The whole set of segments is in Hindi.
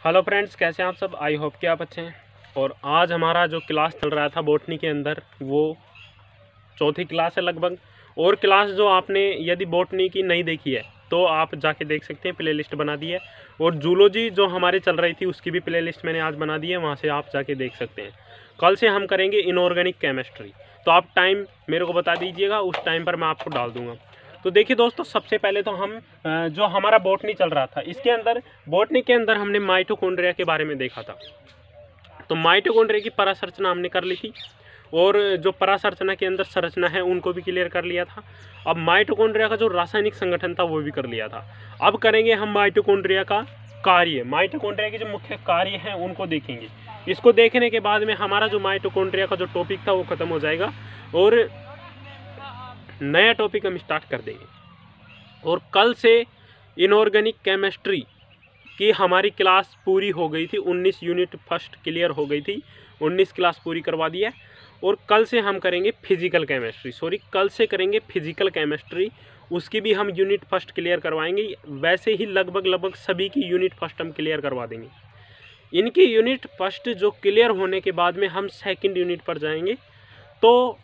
हेलो फ्रेंड्स, कैसे हैं आप सब। आई होप कि आप अच्छे हैं। और आज हमारा जो क्लास चल रहा था बॉटनी के अंदर वो चौथी क्लास है लगभग। और क्लास जो आपने यदि बॉटनी की नहीं देखी है तो आप जाके देख सकते हैं, प्लेलिस्ट बना दी है। और जूलॉजी जो हमारी चल रही थी उसकी भी प्लेलिस्ट मैंने आज बना दी है, वहाँ से आप जाके देख सकते हैं। कल से हम करेंगे इनऑर्गेनिक केमिस्ट्री, तो आप टाइम मेरे को बता दीजिएगा, उस टाइम पर मैं आपको डाल दूंगा। तो देखिए दोस्तों, सबसे पहले तो हम जो हमारा बॉटनी चल रहा था इसके अंदर, बॉटनी के अंदर हमने माइटोकॉन्ड्रिया के बारे में देखा था। तो माइटोकॉन्ड्रिया की परासंरचना हमने कर ली थी, और जो परासंरचना के अंदर संरचना है उनको भी क्लियर कर लिया था। अब माइटोकॉन्ड्रिया का जो रासायनिक संगठन था वो भी कर लिया था। अब करेंगे हम माइटोकॉन्ड्रिया का कार्य, माइटोकॉन्ड्रिया के जो मुख्य कार्य हैं उनको देखेंगे। इसको देखने के बाद में हमारा जो माइटोकॉन्ड्रिया का जो टॉपिक था वो खत्म हो जाएगा और नया टॉपिक हम स्टार्ट कर देंगे। और कल से इनऑर्गेनिक केमिस्ट्री की हमारी क्लास पूरी हो गई थी, 19 यूनिट फर्स्ट क्लियर हो गई थी, 19 क्लास पूरी करवा दी है। और कल से हम करेंगे फिजिकल केमिस्ट्री, कल से करेंगे फिजिकल केमिस्ट्री, उसकी भी हम यूनिट फर्स्ट क्लियर करवाएंगे। वैसे ही लगभग सभी की यूनिट फर्स्ट हम क्लियर करवा देंगे। इनकी यूनिट फर्स्ट जो क्लियर होने के बाद में हम सेकंड यूनिट पर जाएंगे। तो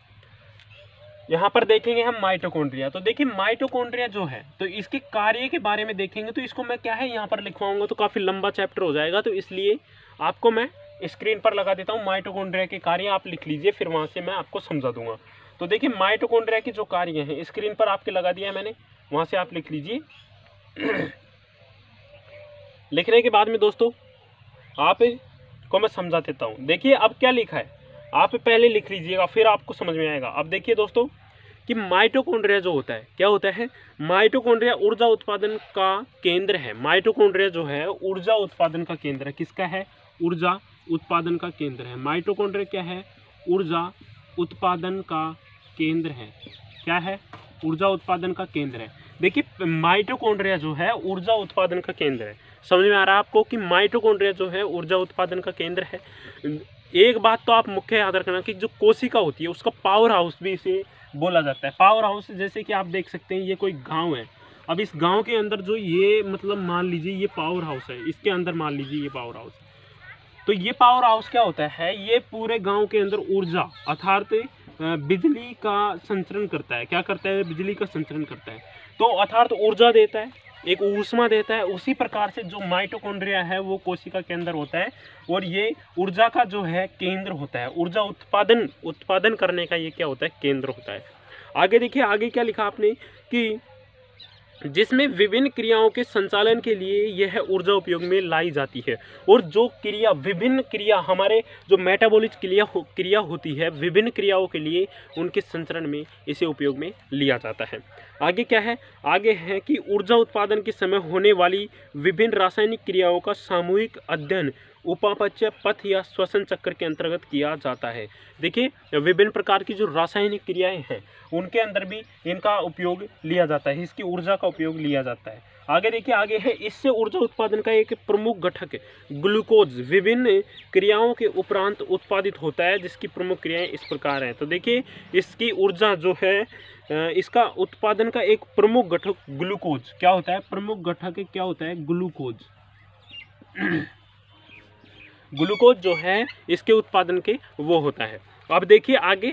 यहाँ पर देखेंगे हम माइटोकॉन्ड्रिया। तो देखिए माइटोकॉन्ड्रिया जो है तो इसके कार्य के बारे में देखेंगे। तो इसको मैं क्या है यहाँ पर लिखवाऊंगा तो काफ़ी लंबा चैप्टर हो जाएगा, तो इसलिए आपको मैं स्क्रीन पर लगा देता हूँ। माइटोकॉन्ड्रिया के कार्य आप लिख लीजिए, फिर वहाँ से मैं आपको समझा दूंगा। तो देखिए माइटोकॉन्ड्रिया के जो कार्य हैं स्क्रीन पर आपके लगा दिया है मैंने, वहाँ से आप लिख लीजिए। लिखने के बाद में दोस्तों आपको मैं समझा देता हूँ। देखिए अब क्या लिखा है, आप पहले लिख लीजिएगा फिर आपको समझ में आएगा। अब देखिए दोस्तों कि माइटोकॉन्ड्रिया जो होता है क्या होता है। माइटोकॉन्ड्रिया ऊर्जा उत्पादन का केंद्र है। माइटोकॉन्ड्रिया जो है ऊर्जा उत्पादन का केंद्र है। किसका है? ऊर्जा उत्पादन का केंद्र है। माइटोकॉन्ड्रिया क्या है? ऊर्जा उत्पादन का केंद्र है। क्या है? ऊर्जा उत्पादन का केंद्र है। देखिए माइटोकॉन्ड्रिया जो है ऊर्जा उत्पादन का केंद्र है। समझ में आ रहा है आपको कि माइटोकॉन्ड्रिया जो है ऊर्जा उत्पादन का केंद्र है। एक बात तो आप मुख्य याद रखना कि जो कोशिका होती है उसका पावर हाउस भी इसे बोला जाता है। पावर हाउस जैसे कि आप देख सकते हैं ये कोई गांव है। अब इस गांव के अंदर जो ये मतलब मान लीजिए ये पावर हाउस है, इसके अंदर मान लीजिए ये पावर हाउस। तो ये पावर हाउस क्या होता है, ये पूरे गांव के अंदर ऊर्जा अर्थात बिजली का संचरण करता है। क्या करता है? बिजली का संचरण करता है। तो अर्थात ऊर्जा देता है, एक ऊष्मा देता है। उसी प्रकार से जो माइटोकॉन्ड्रिया है वो कोशिका के अंदर होता है और ये ऊर्जा का जो है केंद्र होता है। ऊर्जा उत्पादन करने का ये क्या होता है? केंद्र होता है। आगे देखिए, आगे क्या लिखा आपने कि जिसमें विभिन्न क्रियाओं के संचालन के लिए यह ऊर्जा उपयोग में लाई जाती है। और जो क्रिया, विभिन्न क्रिया, हमारे जो मेटाबॉलिक क्रिया होती है, विभिन्न क्रियाओं के लिए उनके संचरण में इसे उपयोग में लिया जाता है। आगे क्या है? आगे है कि ऊर्जा उत्पादन के समय होने वाली विभिन्न रासायनिक क्रियाओं का सामूहिक अध्ययन उपापचय पथ या श्वसन चक्र के अंतर्गत किया जाता है। देखिए विभिन्न प्रकार की जो रासायनिक क्रियाएं हैं उनके अंदर भी इनका उपयोग लिया जाता है, इसकी ऊर्जा का उपयोग लिया जाता है। आगे देखिए, आगे है इससे ऊर्जा उत्पादन का एक प्रमुख घटक ग्लूकोज विभिन्न क्रियाओं के उपरांत उत्पादित होता है, जिसकी प्रमुख क्रियाएं इस प्रकार हैं। तो देखिए इसकी ऊर्जा जो है इसका उत्पादन का एक प्रमुख घटक ग्लूकोज क्या होता है? प्रमुख घटक क्या होता है? ग्लूकोज। ग्लूकोज जो है इसके उत्पादन के वो होता है। अब देखिए आगे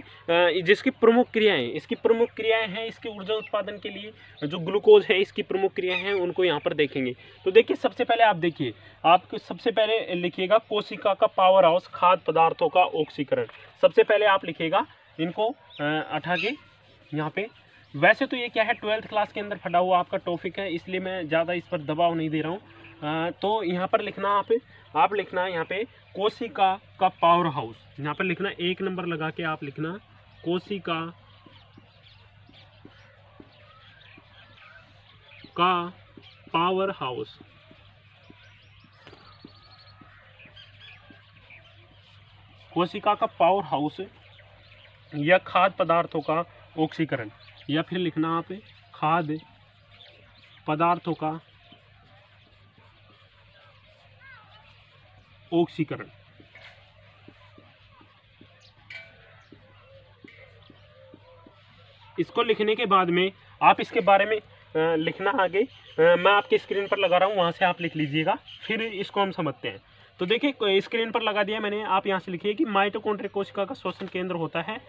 जिसकी प्रमुख क्रियाएं, इसकी प्रमुख क्रियाएं हैं इसके ऊर्जा उत्पादन के लिए जो ग्लूकोज है इसकी प्रमुख क्रियाएं हैं उनको यहाँ पर देखेंगे। तो देखिए सबसे पहले आप देखिए, आपको सबसे पहले लिखिएगा कोशिका का पावर हाउस, खाद्य पदार्थों का ऑक्सीकरण। सबसे पहले आप लिखिएगा इनको हटा के यहाँ पे। वैसे तो ये क्या है 12th क्लास के अंदर फटा हुआ आपका टॉपिक है, इसलिए मैं ज़्यादा इस पर दबाव नहीं दे रहा हूँ। तो यहाँ पर लिखना आप लिखना यहाँ पे कोशिका का पावर हाउस। यहाँ पर लिखना 1 नंबर लगा के आप लिखना कोशिका का पावर हाउस। कोशिका का पावर हाउस या खाद्य पदार्थों का ऑक्सीकरण, या फिर लिखना आप खाद्य पदार्थों का ऑक्सीकरण। इसको लिखने के बाद में आप इसके बारे में लिखना आगे मैं आपकी स्क्रीन पर लगा रहा हूँ, वहाँ से आप लिख लीजिएगा, फिर इसको हम समझते हैं। तो देखिए स्क्रीन पर लगा दिया मैंने, आप यहाँ से लिखिए कि माइटोकॉन्ड्रिया कोशिका का श्वसन केंद्र होता है,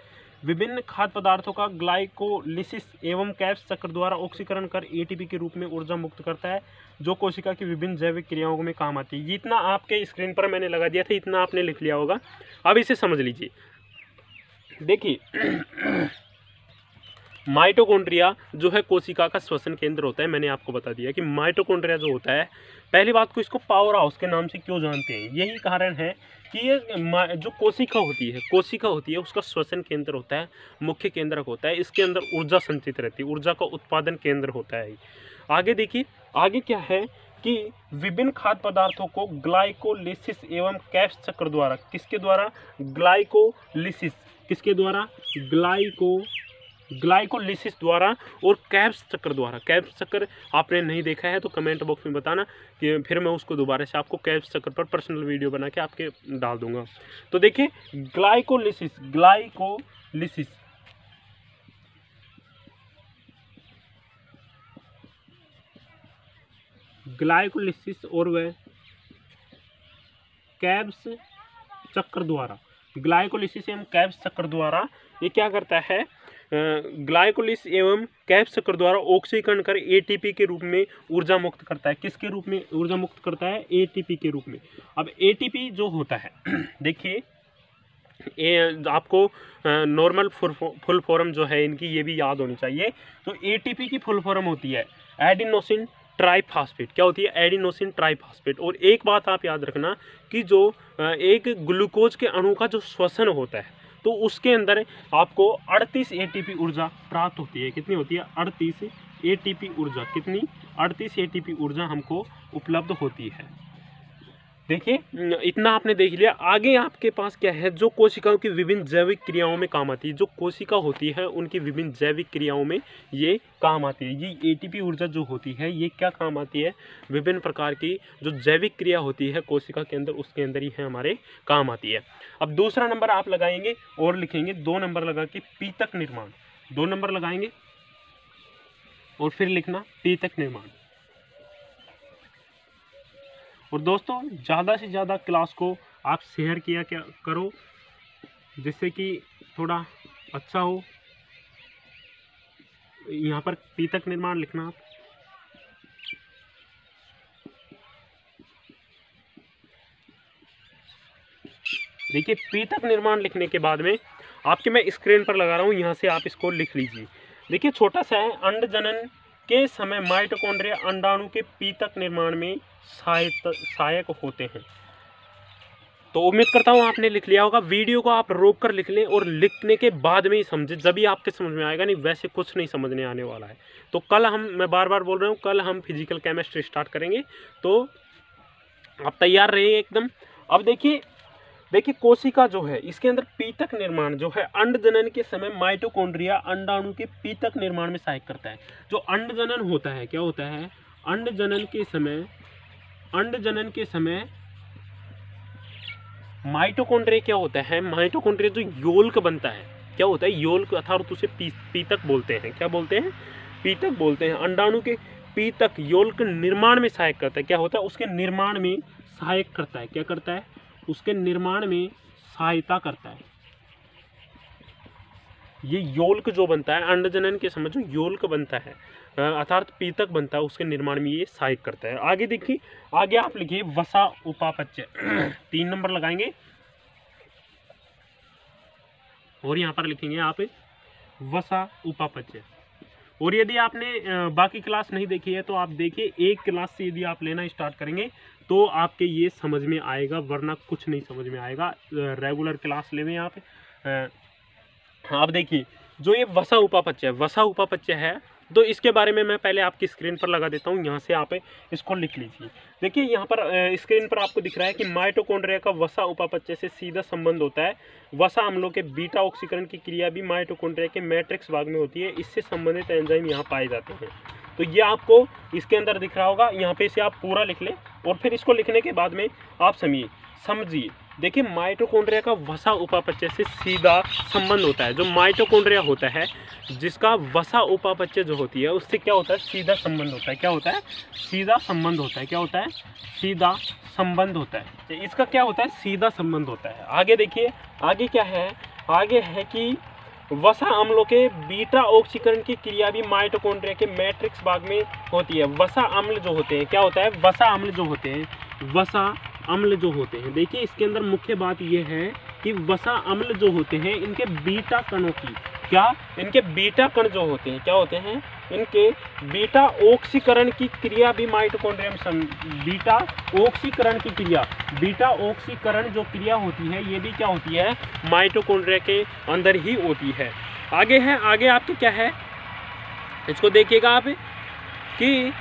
विभिन्न खाद्य पदार्थों का ग्लाइकोलिसिस एवं कैप्स चक्र द्वारा ऑक्सीकरण कर एटीपी के रूप में ऊर्जा मुक्त करता है, जो कोशिका की विभिन्न जैविक क्रियाओं में काम आती है। ये इतना आपके स्क्रीन पर मैंने लगा दिया था, इतना आपने लिख लिया होगा। अब इसे समझ लीजिए। देखिए माइटोकॉन्ड्रिया जो है कोशिका का श्वसन केंद्र होता है। मैंने आपको बता दिया कि माइटोकॉन्ड्रिया जो होता है, पहली बात को इसको पावर हाउस के नाम से क्यों जानते हैं, यही कारण है कि ये जो कोशिका होती है उसका श्वसन केंद्र होता है, मुख्य केंद्रक होता है। इसके अंदर ऊर्जा संचित रहती है, ऊर्जा का उत्पादन केंद्र होता है। आगे देखिए, आगे क्या है कि विभिन्न खाद्य पदार्थों को ग्लाइकोलिसिस एवं कैप्स चक्र द्वारा, किसके द्वारा, ग्लाइकोलिसिस, किसके द्वारा, ग्लाइकोलिसिस द्वारा और कैप्स चक्र द्वारा। कैप्स चक्र आपने नहीं देखा है तो कमेंट बॉक्स में बताना, कि फिर मैं उसको दोबारा से आपको कैप्स चक्र पर पर्सनल वीडियो बना के आपके डाल दूंगा। तो देखिए ग्लाइकोलिसिस और वह कैप्स चक्र द्वारा, ग्लाइकोलिसिस एवं कैप्स चक्र द्वारा ये क्या करता है, ग्लाइकोलिस एवं कैप्स चक्र द्वारा ऑक्सीकरण कर एटीपी के रूप में ऊर्जा मुक्त करता है। किसके रूप में ऊर्जा मुक्त करता है, एटीपी के रूप में। अब एटीपी जो होता है देखिए, आपको नॉर्मल फुल फॉर्म जो है इनकी ये भी याद होनी चाहिए। तो एटीपी की फुल फॉर्म होती है एडिनोसिन ट्राइफॉस्फेट। क्या होती है, एडिनोसिन ट्राइफॉस्फेट। और एक बात आप याद रखना कि जो एक ग्लूकोज के अणु का जो श्वसन होता है, तो उसके अंदर आपको 38 एटीपी ऊर्जा प्राप्त होती है। कितनी होती है, 38 एटीपी ऊर्जा। कितनी, 38 एटीपी ऊर्जा हमको उपलब्ध होती है। देखिए इतना आपने देख लिया। आगे आपके पास क्या है, जो कोशिकाओं की विभिन्न जैविक क्रियाओं में काम आती है, जो कोशिका होती है उनकी विभिन्न जैविक क्रियाओं में ये काम आती है। ये एटीपी ऊर्जा जो होती है ये क्या काम आती है, विभिन्न प्रकार की जो जैविक क्रिया होती है कोशिका के अंदर, उसके अंदर ही है हमारे काम आती है। अब दूसरा नंबर आप लगाएंगे और लिखेंगे, 2 नंबर लगा के पीतक निर्माण, 2 नंबर लगाएंगे और फिर लिखना पीतक निर्माण। और दोस्तों ज़्यादा से ज़्यादा क्लास को आप शेयर किया क्या करो, जिससे कि थोड़ा अच्छा हो। यहाँ पर पीतक निर्माण लिखना आप। देखिए पीतक निर्माण लिखने के बाद में आपके मैं स्क्रीन पर लगा रहा हूँ, यहाँ से आप इसको लिख लीजिए। देखिए छोटा सा है, अंड जनन के समय माइटोकॉन्ड्रिया अंडाणु के पीतक निर्माण में सहायक होते हैं। तो उम्मीद करता हूँ आपने लिख लिया होगा। वीडियो को आप रोक कर लिख लें और लिखने के बाद में ही समझे, जब भी आपके समझ में आएगा, नहीं वैसे कुछ नहीं समझने आने वाला है। तो कल मैं बार बार बोल रहा हूँ, कल हम फिजिकल केमिस्ट्री स्टार्ट करेंगे, तो आप तैयार रहिए एकदम। अब देखिए कोशिका जो है इसके अंदर पीतक निर्माण जो है, अंड जनन के समय माइटोकॉन्ड्रिया अंडाणु के पीतक निर्माण में सहायक करता है। जो अंड जनन होता है, क्या होता है, अंड जनन के समय माइटोकॉन्ड्रिया क्या होता है, माइटोकॉन्ड्रिया जो योल्क बनता है, क्या होता है, योल्क, अर्थात उसे पीतक बोलते हैं। क्या बोलते हैं, पीतक बोलते हैं। अंडाणु के पीतक योल्क निर्माण में सहायक करता है। क्या होता है, उसके निर्माण में सहायक करता है। क्या करता है, उसके निर्माण में सहायता करता है। ये योल्क जो बनता है अंड जनन के समय, जो योल्क बनता है अर्थात पीतक बनता है, उसके निर्माण में ये सहायक करता है। आगे देखिए, आगे आप लिखिए वसा उपापचय 3 नंबर लगाएंगे और यहाँ पर लिखेंगे आप वसा उपापचय। और यदि आपने बाकी क्लास नहीं देखी है तो आप देखिए, एक क्लास से यदि आप लेना स्टार्ट करेंगे तो आपके ये समझ में आएगा, वरना कुछ नहीं समझ में आएगा। रेगुलर क्लास लेवें आप। आप देखिए जो ये वसा उपापचय है, तो इसके बारे में मैं पहले आपकी स्क्रीन पर लगा देता हूँ, यहाँ से आप इसको लिख लीजिए। देखिए यहाँ पर स्क्रीन पर आपको दिख रहा है कि माइटोकॉन्ड्रिया का वसा उपापचय से सीधा संबंध होता है। वसा अम्लों के बीटा ऑक्सीकरण की क्रिया भी माइटोकॉन्ड्रिया के मैट्रिक्स भाग में होती है, इससे संबंधित एंजाइम यहाँ पाए जाते हैं। तो ये आपको इसके अंदर दिख रहा होगा, यहाँ पे इसे आप पूरा लिख लें और फिर इसको लिखने के बाद में आप समझिए, देखिए माइटोकॉन्ड्रिया का वसा उपापचय से सीधा संबंध होता है। जो माइटोकॉन्ड्रिया होता है जिसका वसा उपापचय जो होती है उससे क्या होता है, सीधा संबंध होता है। क्या होता है, सीधा संबंध होता है। क्या होता है, सीधा संबंध होता है। इसका क्या होता है, सीधा संबंध होता है। आगे देखिए, आगे क्या है, आगे है कि वसा अम्लों के बीटा ऑक्सीकरण की क्रिया भी माइटोकॉन्ड्रिया के मैट्रिक्स भाग में होती है। वसा अम्ल जो होते हैं, क्या होता है, वसा अम्ल जो होते हैं, वसा अम्ल जो होते हैं, देखिए इसके अंदर मुख्य बात यह है कि वसा अम्ल जो होते हैं इनके बीटा कणों की, क्या, इनके बीटा कण जो होते हैं क्या होते हैं, इनके बीटा ऑक्सीकरण की क्रिया भी माइटोकॉन्ड्रिया में बीटा ऑक्सीकरण की क्रिया, बीटा ऑक्सीकरण जो क्रिया होती है ये भी क्या होती है, माइटोकॉन्ड्रिया के अंदर ही होती है। आगे है, आगे आपके क्या है, इसको देखिएगा आप कि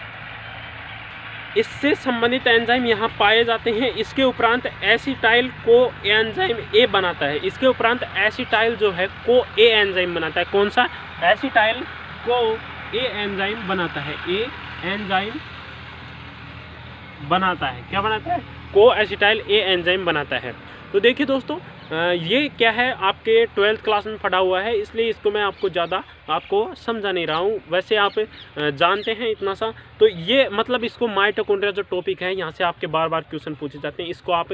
इससे संबंधित एंजाइम यहाँ पाए जाते हैं। इसके उपरांत एसिटाइल को एंजाइम ए बनाता है। इसके उपरांत एसिटाइल जो है को ए एंजाइम बनाता है। कौन सा, एसिटाइल को ए एंजाइम बनाता है। ए एंजाइम बनाता है, क्या बनाता है, को एसिटाइल ए एंजाइम बनाता है। तो देखिए दोस्तों, ये क्या है, आपके 12th क्लास में पढ़ा हुआ है, इसलिए इसको मैं आपको ज़्यादा आपको समझा नहीं रहा हूँ। वैसे आप जानते हैं इतना सा। तो ये मतलब इसको माइटोकॉन्ड्रिया जो टॉपिक है यहाँ से आपके बार बार क्वेश्चन पूछे जाते हैं, इसको आप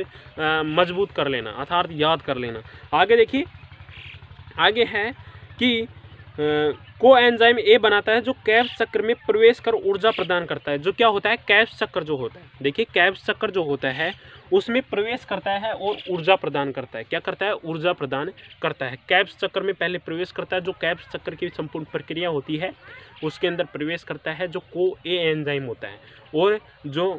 मजबूत कर लेना, अर्थात याद कर लेना। आगे देखिए, आगे है कि को एंजाइम ए बनाता है जो कैब्स चक्र में प्रवेश कर ऊर्जा प्रदान करता है। जो क्या होता है, कैब्स चक्र जो होता है, देखिए कैब्स चक्र जो होता है उसमें प्रवेश करता है और ऊर्जा प्रदान करता है। क्या करता है, ऊर्जा प्रदान करता है। कैब्स चक्र में पहले प्रवेश करता है, जो कैब्स चक्र की संपूर्ण प्रक्रिया होती है उसके अंदर प्रवेश करता है जो को ए एंजाइम होता है, और जो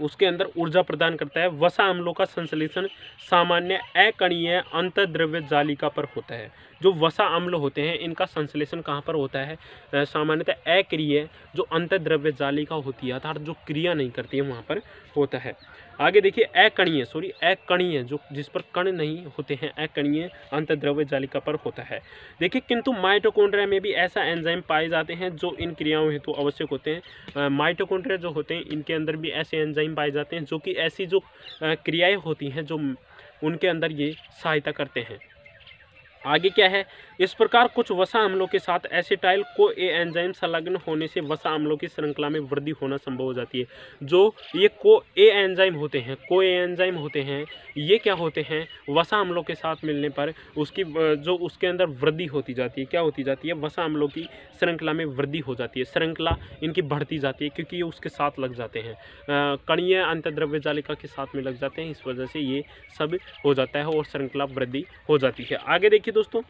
उसके अंदर ऊर्जा प्रदान करता है। वसा अम्लों का संश्लेषण सामान्य अकणीय अंतर्द्रव्य जालिका पर होता है। जो वसा अम्ल होते हैं इनका संश्लेषण कहाँ पर होता है, सामान्यतः अक्रिय जो अंतर्द्रव्य जालिका होती है, अर्थात जो क्रिया नहीं करती है वहाँ पर होता है। आगे देखिए, अकणीय जो जिस पर कण नहीं होते हैं, अकणीय अंतर्द्रव्य जालिका पर होता है। देखिए, किंतु माइटोकॉन्ड्रिया में भी ऐसा एंजाइम पाए जाते हैं जो इन क्रियाओं हेतु आवश्यक होते हैं। माइटोकॉन्ड्रिया जो होते हैं इनके अंदर भी ऐसे एंजाइम पाए जाते हैं जो कि ऐसी जो क्रियाएं होती हैं जो उनके अंदर ये सहायता करते हैं। आगे क्या है, इस प्रकार कुछ वसा अम्लों के साथ एसिटाइल को ए एंजाइम संलग्न होने से वसा अम्लों की श्रृंखला में वृद्धि होना संभव हो जाती है। जो ये को ए एंजाइम होते हैं, को ए एंजाइम होते हैं, ये क्या होते हैं, वसा अम्लों के साथ मिलने पर उसकी जो उसके अंदर वृद्धि होती जाती है, क्या होती जाती है, वसा अम्लों की श्रृंखला में वृद्धि हो जाती है, श्रृंखला इनकी बढ़ती जाती है क्योंकि ये उसके साथ लग जाते हैं, कणीय अंतर्द्रव्य जालिका के साथ में लग जाते हैं। इस वजह से ये सब हो जाता है और श्रृंखला वृद्धि हो जाती है। आगे देखिए दोस्तों,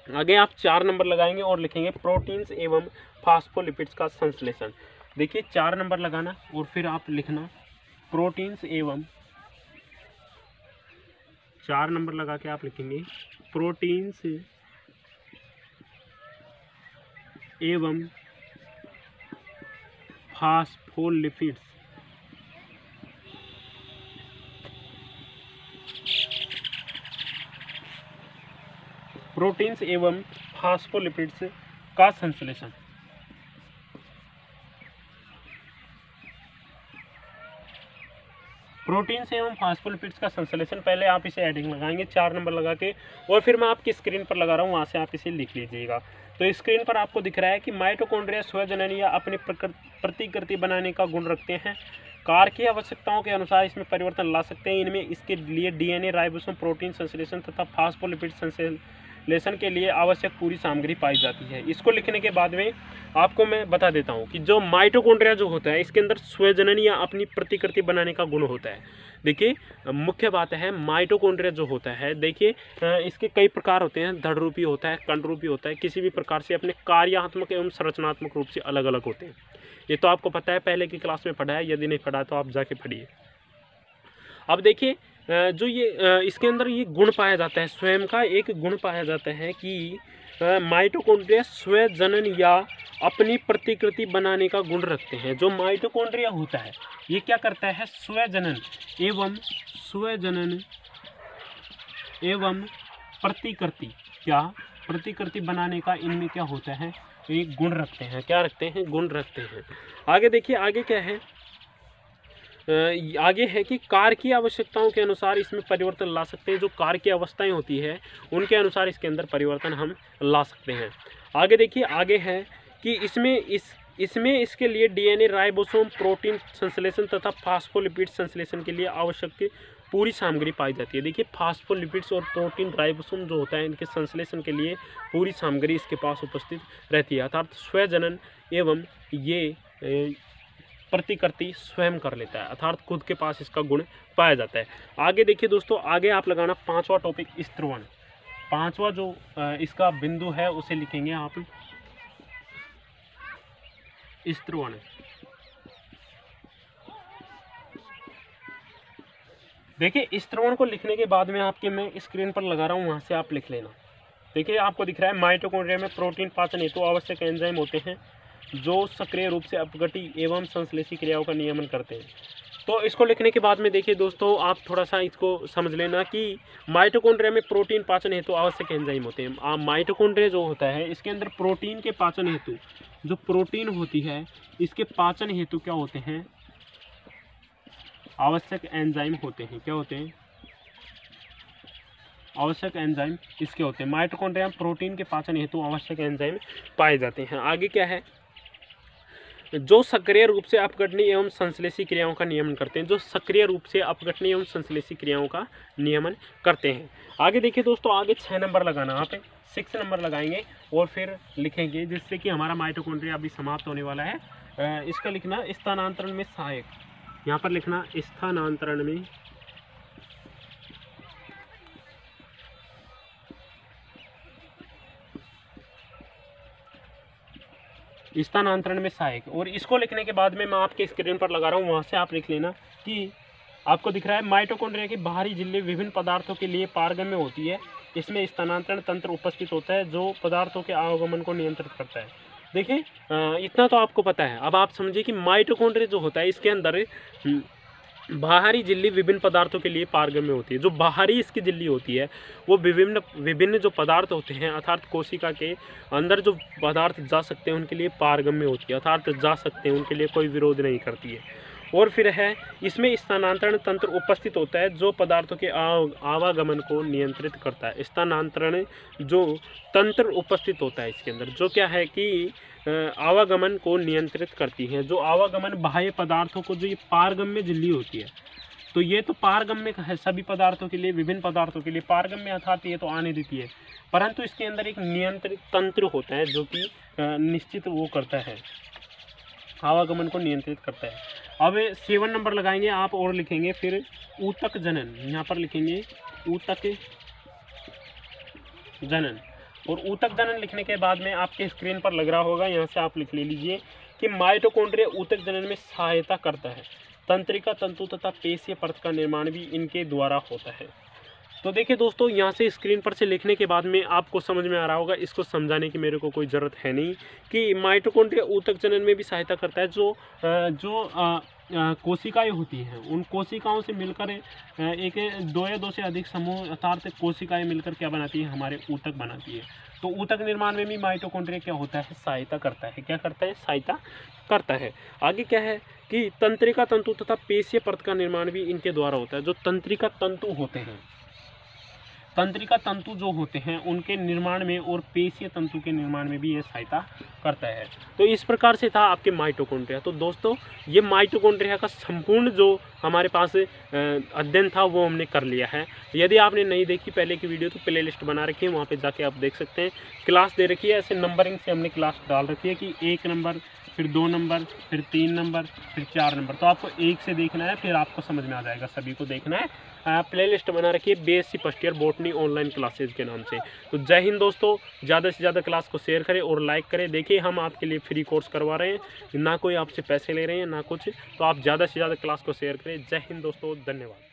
आगे आप 4 नंबर लगाएंगे और लिखेंगे प्रोटीन्स एवं फास्फोलिपिड्स का संश्लेषण। देखिए 4 नंबर लगाना और फिर आप लिखना प्रोटीन्स एवं, 4 नंबर लगा के आप लिखेंगे प्रोटीन्स एवं फास्फोलिपिड्स। प्रोटीन्स एवं फास्फोलिपिड्स का संश्लेषण। प्रोटीन्स एवं फास्फोलिपिड्स का संश्लेषण, पहले आप इसे हेडिंग लगाएंगे 4 नंबर लगा के, और फिर मैं आपकी स्क्रीन पर लगा रहा हूँ, वहाँ से आप इसे लिख लीजिएगा। तो स्क्रीन पर आपको दिख रहा है कि माइटोकॉन्ड्रिया स्वजनन या अपनी प्रतिकृति बनाने का गुण रखते हैं। कार्य की आवश्यकताओं के अनुसार इसमें परिवर्तन ला सकते हैं। इनमें इसके लिए डीएनए, राइबोसोम, प्रोटीन संश्लेषण तथा फास्फोलिपिड संश्लेषण के लिए आवश्यक पूरी सामग्री पाई जाती है। इसको लिखने के बाद में आपको मैं बता देता हूँ कि जो माइटोकॉन्ड्रिया जो होता है इसके अंदर स्वजनन या अपनी प्रतिकृति बनाने का गुण होता है। देखिए मुख्य बात है, माइटोकॉन्ड्रिया जो होता है, देखिए इसके कई प्रकार होते हैं, दृढ़ रूपी होता है, कण रूपी होता है, किसी भी प्रकार से अपने कार्यात्मक एवं संरचनात्मक रूप से अलग अलग होते हैं। ये तो आपको पता है, पहले की क्लास में पढ़ा है, यदि नहीं पढ़ा तो आप जाके पढ़िए। अब देखिए जो ये इसके अंदर ये गुण पाया जाता है, स्वयं का एक गुण पाया जाता है कि माइटोकॉन्ड्रिया स्वजनन या अपनी प्रतिकृति बनाने का गुण रखते हैं। जो माइटोकॉन्ड्रिया होता है ये क्या करता है, स्वजनन एवं प्रतिकृति, क्या प्रतिकृति बनाने का इनमें क्या होता है, एक गुण रखते हैं। क्या रखते हैं, गुण रखते हैं। आगे देखिए, आगे क्या है, आगे है कि कार की आवश्यकताओं के अनुसार इसमें परिवर्तन ला सकते हैं। जो कार की अवस्थाएं होती है उनके अनुसार इसके अंदर परिवर्तन हम ला सकते हैं। आगे देखिए, आगे है कि इसमें इसके लिए डीएनए, राइबोसोम, प्रोटीन संश्लेषण तथा फास्फोलिपिड संश्लेषण के लिए आवश्यक पूरी सामग्री पाई जाती है। देखिए, फास्फोलिपिड्स और प्रोटीन, राइबोसोम जो होता है, इनके संश्लेषण के लिए पूरी सामग्री इसके पास उपस्थित रहती है। अर्थात स्वजनन एवं ये प्रतिकृति स्वयं कर लेता है, अर्थात खुद के पास इसका गुण पाया जाता है। आगे देखिए दोस्तों, आगे आप लगाना 5वां टॉपिक स्त्रवण। 5वां जो इसका बिंदु है उसे लिखेंगे आप स्त्रवण। देखिए, स्त्रवण को लिखने के बाद में आपके मैं स्क्रीन पर लगा रहा हूँ, वहाँ से आप लिख लेना। देखिए, आपको दिख रहा है माइटोकॉन्ड्रिया में प्रोटीन पाचन हेतु आवश्यक एंजाइम होते हैं जो सक्रिय रूप से अपघटी एवं संश्लेषी क्रियाओं का नियमन करते हैं। तो इसको लिखने के बाद में देखिए दोस्तों, आप थोड़ा सा इसको समझ लेना कि माइटोकॉन्ड्रिया में प्रोटीन पाचन हेतु आवश्यक एंजाइम होते हैं। माइटोकॉन्ड्रिया जो होता है इसके अंदर प्रोटीन के पाचन हेतु, जो प्रोटीन होती है इसके पाचन हेतु क्या होते हैं, आवश्यक एंजाइम होते हैं। क्या होते हैं? आवश्यक एंजाइम इसके होते हैं। माइटोकॉन्ड्रिया में प्रोटीन के पाचन हेतु आवश्यक एंजाइम पाए जाते हैं। आगे क्या है? जो सक्रिय रूप से अपघटनीय एवं संश्लेषी क्रियाओं का नियमन करते हैं। जो सक्रिय रूप से अपघटनीय एवं संश्लेषी क्रियाओं का नियमन करते हैं। आगे देखिए दोस्तों, आगे 6 नंबर लगाना, यहाँ पे 6 नंबर लगाएंगे और फिर लिखेंगे, जिससे कि हमारा माइटोकॉन्ड्रिया अभी समाप्त होने वाला है। इसका लिखना स्थानांतरण में सहायक, यहाँ पर लिखना स्थानांतरण में स्थानांतरण में सहायक। और इसको लिखने के बाद में मैं आपके स्क्रीन पर लगा रहा हूँ, वहाँ से आप लिख लेना कि आपको दिख रहा है माइटोकॉन्ड्रिया की बाहरी झिल्ली विभिन्न पदार्थों के लिए पारगम्य होती है। इसमें स्थानांतरण तंत्र उपस्थित होता है जो पदार्थों के आवागमन को नियंत्रित करता है। देखिए, इतना तो आपको पता है। अब आप समझिए कि माइटोकॉन्ड्रिया जो होता है इसके अंदर बाहरी झिल्ली विभिन्न पदार्थों के लिए पारगम्य होती है। जो बाहरी इसकी झिल्ली होती है वो विभिन्न जो पदार्थ होते हैं, अर्थात कोशिका के अंदर जो पदार्थ जा सकते हैं उनके लिए पारगम्य होती है, अर्थात जा सकते हैं, उनके लिए कोई विरोध नहीं करती है। और फिर है, इसमें स्थानांतरण तंत्र उपस्थित होता है जो पदार्थों के आवागमन को नियंत्रित करता है। स्थानांतरण जो तंत्र उपस्थित होता है इसके अंदर, जो क्या है कि आवागमन को नियंत्रित करती है। जो आवागमन बाह्य पदार्थों को, जो ये पारगम्य झिल्ली होती है, तो ये तो पारगम्य है सभी पदार्थों के लिए, विभिन्न पदार्थों के लिए पारगम्य, अर्थात ये तो आने देती है, परंतु इसके अंदर एक नियंत्रित तंत्र होता है जो कि निश्चित वो करता है, आवागमन को नियंत्रित करता है। अब 7 नंबर लगाएंगे आप और लिखेंगे फिर ऊतक जनन। यहाँ पर लिखेंगे ऊतक जनन। और ऊतक जनन लिखने के बाद में आपके स्क्रीन पर लग रहा होगा, यहाँ से आप लिख ले लीजिए कि माइटोकॉन्ड्रिया ऊतक जनन में सहायता करता है। तंत्रिका तंतु तथा पेशीय परत का निर्माण भी इनके द्वारा होता है। तो देखिए दोस्तों, यहाँ से स्क्रीन पर से लिखने के बाद में आपको समझ में आ रहा होगा, इसको समझाने की मेरे को कोई ज़रूरत है नहीं कि माइटोकॉन्ड्रिया ऊतक जनन में भी सहायता करता है। जो कोशिकाएं होती हैं, उन कोशिकाओं से मिलकर एक 2 या 2 से अधिक समूह अर्थात कोशिकाएं मिलकर क्या बनाती है, हमारे ऊतक बनाती है। तो ऊतक निर्माण में भी माइटोकॉन्ड्रिया क्या होता है, सहायता करता है। क्या करता है? सहायता करता है। आगे क्या है कि तंत्रिका तंतु तथा पेशीय परत का निर्माण भी इनके द्वारा होता है। जो तंत्रिका तंतु होते हैं, तंत्रिका तंतु जो होते हैं उनके निर्माण में और पेशीय तंतु के निर्माण में भी ये सहायता करता है। तो इस प्रकार से था आपके माइटोकॉन्ड्रिया। तो दोस्तों, ये माइटोकॉन्ड्रिया का संपूर्ण जो हमारे पास अध्ययन था वो हमने कर लिया है। यदि आपने नहीं देखी पहले की वीडियो तो प्ले लिस्ट बना रखी है, वहाँ पे जाके आप देख सकते हैं। क्लास दे रखी है, ऐसे नंबरिंग से हमने क्लास डाल रखी है कि 1 नंबर, फिर 2 नंबर, फिर 3 नंबर, फिर 4 नंबर। तो आपको 1 से देखना है, फिर आपको समझ में आ जाएगा, सभी को देखना है। प्ले लिस्ट बना रखी है BSc first year botany online classes के नाम से। तो जय हिंद दोस्तों, ज़्यादा से ज़्यादा क्लास को शेयर करें और लाइक करें। देखिए, हम आपके लिए फ्री कोर्स करवा रहे हैं, ना कोई आपसे पैसे ले रहे हैं ना कुछ। तो आप ज़्यादा से ज़्यादा क्लास को शेयर करें। जय हिंद दोस्तों, धन्यवाद।